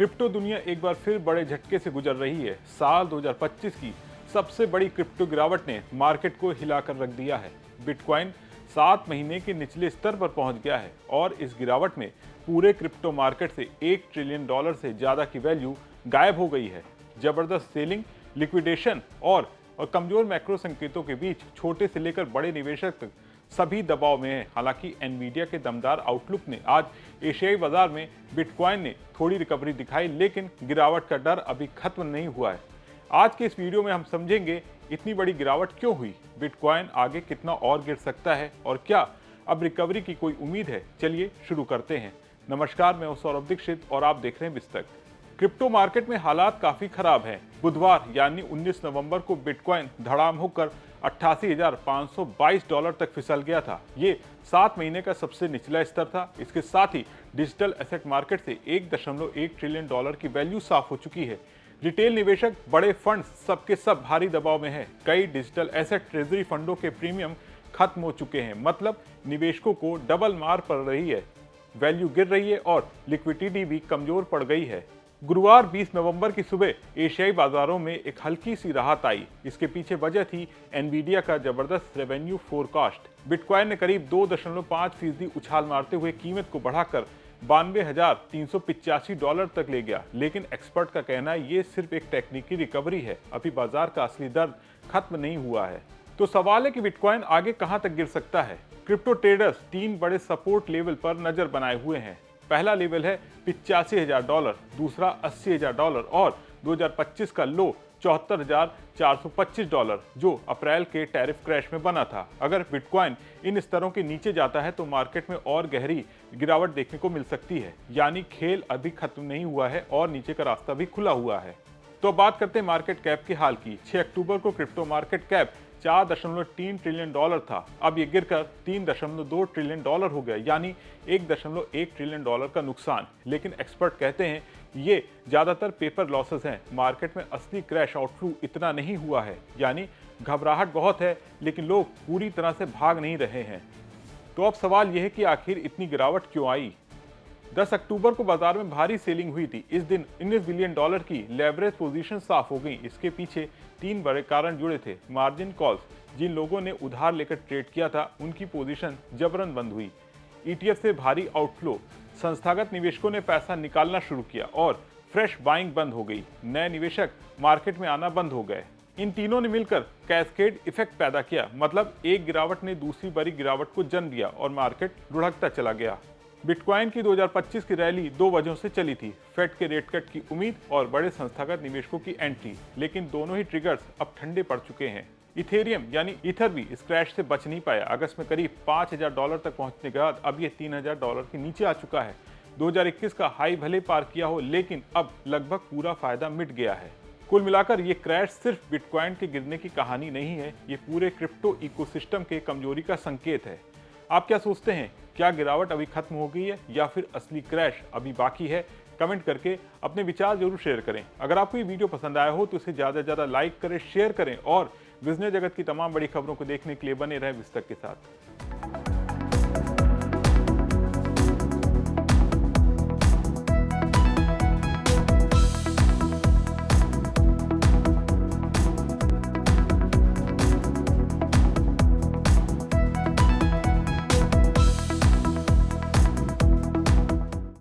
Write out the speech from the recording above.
Crypto दुनिया एक बार फिर बड़े झटके से गुजर रही है। साल 2025 की सबसे बड़ी क्रिप्टो गिरावट ने मार्केट को हिलाकर रख दिया है। बिटकॉइन 7 महीने के निचले स्तर पर पहुंच गया है और इस गिरावट में पूरे क्रिप्टो मार्केट से $1 ट्रिलियन से ज्यादा की वैल्यू गायब हो गई है। जबरदस्त सेलिंग, लिक्विडेशन और कमजोर मैक्रो संकेतों के बीच छोटे से लेकर बड़े निवेशक तक सभी दबाव में हैं। हालांकि एनवीडिया के दमदार आउटलुक ने आज एशियाई बाजार में बिटकॉइन ने थोड़ी रिकवरी दिखाई, लेकिन गिरावट का डर अभी खत्म नहीं हुआ है। आज के इस वीडियो में हम समझेंगे इतनी बड़ी गिरावट क्यों हुई, बिटकॉइन आगे कितना और गिर सकता है और क्या अब रिकवरी की कोई उम्मीद है। चलिए शुरू करते हैं। नमस्कार, मैं हूं सौरभ दीक्षित और आप देख रहे हैं बिस्तक। क्रिप्टो मार्केट में हालात काफी खराब हैं। बुधवार यानी 19 नवंबर को बिटकॉइन धड़ाम होकर $88,522 तक फिसल गया था। ये 7 महीने का सबसे निचला स्तर था। इसके साथ ही डिजिटल एसेट मार्केट से $1.1 ट्रिलियन की वैल्यू साफ हो चुकी है। रिटेल निवेशक, बड़े फंड सबके सब भारी दबाव में हैं। कई डिजिटल एसेट ट्रेजरी फंडों के प्रीमियम खत्म हो चुके हैं, मतलब निवेशकों को डबल मार पड़ रही है। वैल्यू गिर रही है और लिक्विडिटी भी कमजोर पड़ गई है। गुरुवार 20 नवंबर की सुबह एशियाई बाजारों में एक हल्की सी राहत आई। इसके पीछे वजह थी एनवीडिया का जबरदस्त रेवेन्यू फोरकास्ट। बिटकॉइन ने करीब 2.5% उछाल मारते हुए कीमत को बढ़ाकर $92,385 तक ले गया। लेकिन एक्सपर्ट का कहना है ये सिर्फ एक टेक्निकल रिकवरी है, अभी बाजार का असली दर्द खत्म नहीं हुआ है। तो सवाल है कि बिटकॉइन आगे कहां तक गिर सकता है। क्रिप्टो ट्रेडर्स 3 बड़े सपोर्ट लेवल पर नजर बनाए हुए हैं। पहला लेवल है $85,000, दूसरा $80,000 और 2025 का लो $74,425 जो अप्रैल के टैरिफ क्रैश में बना था। अगर बिटकॉइन इन स्तरों के नीचे जाता है तो मार्केट में और गहरी गिरावट देखने को मिल सकती है। यानी खेल अभी खत्म नहीं हुआ है और नीचे का रास्ता भी खुला हुआ है। तो बात करते हैं मार्केट कैप के हाल की। 6 अक्टूबर को क्रिप्टो मार्केट कैप $4.3 ट्रिलियन था। अब ये गिरकर $3.2 ट्रिलियन हो गया, यानी $1.1 ट्रिलियन का नुकसान। लेकिन एक्सपर्ट कहते हैं ये ज्यादातर पेपर लॉसेस हैं। मार्केट में असली क्रैश आउटफ्लो इतना नहीं हुआ है, यानी घबराहट बहुत है लेकिन लोग पूरी तरह से भाग नहीं रहे हैं। तो अब सवाल यह है कि आखिर इतनी गिरावट क्यों आई। 10 अक्टूबर को बाजार में भारी सेलिंग हुई थी। इस दिन $19 बिलियन की लेवरेज पोजीशन साफ हो गई। इसके पीछे 3 बड़े कारण जुड़े थे। मार्जिन कॉल्स, जिन लोगों ने उधार लेकर ट्रेड किया था उनकी पोजीशन जबरन बंद हुई। ETF से भारी आउटफ्लो, संस्थागत निवेशकों ने पैसा निकालना शुरू किया और फ्रेश बाइंग बंद हो गई। नए निवेशक मार्केट में आना बंद हो गए। इन तीनों ने मिलकर कैस्केड इफेक्ट पैदा किया, मतलब एक गिरावट ने दूसरी बड़ी गिरावट को जन्म दिया और मार्केट लुढ़कता चला गया। बिटकॉइन की 2025 की रैली 2 वजहों से चली थी, फेड के रेट कट की उम्मीद और बड़े संस्थागत निवेशकों की एंट्री। लेकिन दोनों ही ट्रिगर्स अब ठंडे पड़ चुके हैं। इथेरियम यानी ईथर भी इस क्रैश से बच नहीं पाया। अगस्त में करीब $5,000 तक पहुंचने के बाद अब ये $3,000 के नीचे आ चुका है। 2021 का हाई भले पार किया हो, लेकिन अब लगभग पूरा फायदा मिट गया है। कुल मिलाकर ये क्रैश सिर्फ बिटकॉइन के गिरने की कहानी नहीं है, ये पूरे क्रिप्टो इकोसिस्टम के कमजोरी का संकेत है। आप क्या सोचते हैं, क्या गिरावट अभी खत्म हो गई है या फिर असली क्रैश अभी बाकी है? कमेंट करके अपने विचार जरूर शेयर करें। अगर आपको ये वीडियो पसंद आया हो तो इसे ज़्यादा से ज़्यादा लाइक करें, शेयर करें और बिजनेस जगत की तमाम बड़ी खबरों को देखने के लिए बने रहें बिस्तक के साथ।